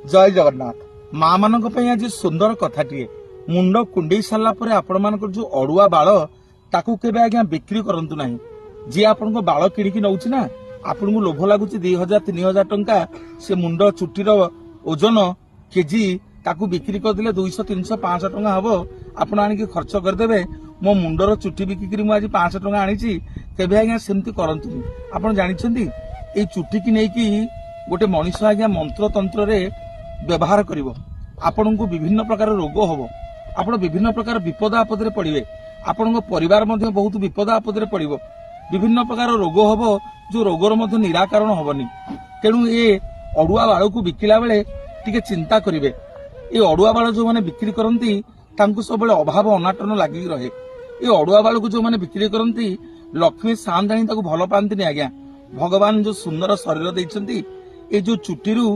जय जगन्नाथ माँ मान आज सुंदर कथाटीए मुंड कुंडे सारापर आपण मान जो अड़ुआ बाल ताकू केबे आज्ञा बिक्री करंतु नाही। जी आपण को बाल किणिकी नौछि ना आपण को लोभ लागुछि 2000 3000 टंका से मुंड चुटीर ओजन केजी ताकू बिक्री करदेले 200 300 500 टंका हबो आपण आनिक खर्च करदेबे मो मुंडर चुटी बिक्री मु आज 500 टंका आनिछि केबे आज्ञा सेमति करंतु। आपण जानिछंती ए चुटी की नेकी गोटे मनीष आज्ञा मंत्र तंत्र रे व्यवहार करिवो आपण को विभिन्न प्रकार रोग हबो आपण विभिन्न प्रकार विपद आपद रे पड़िबे आपण परिवार मध्य बहुत विपद आपद रे पड़िबो विभिन्न प्रकार रोग हबो जो रोगर मध्य निराकरण हबनी। तेणु ए अड़ुआ बाल को बिकिला बेले टिके चिंता करिवे। ए अड़ुआ बाल जो माने बिक्री करंती तांको सबले अभाव अनाटन लागि रहे। ए अड़ुआ बाल को जो माने बिक्री करंती लक्ष्मी सांदाणी ताको भलो पांती नि आज्ञा। भगवान जो सुंदर शरीर दैछंती ए जो चुटीरू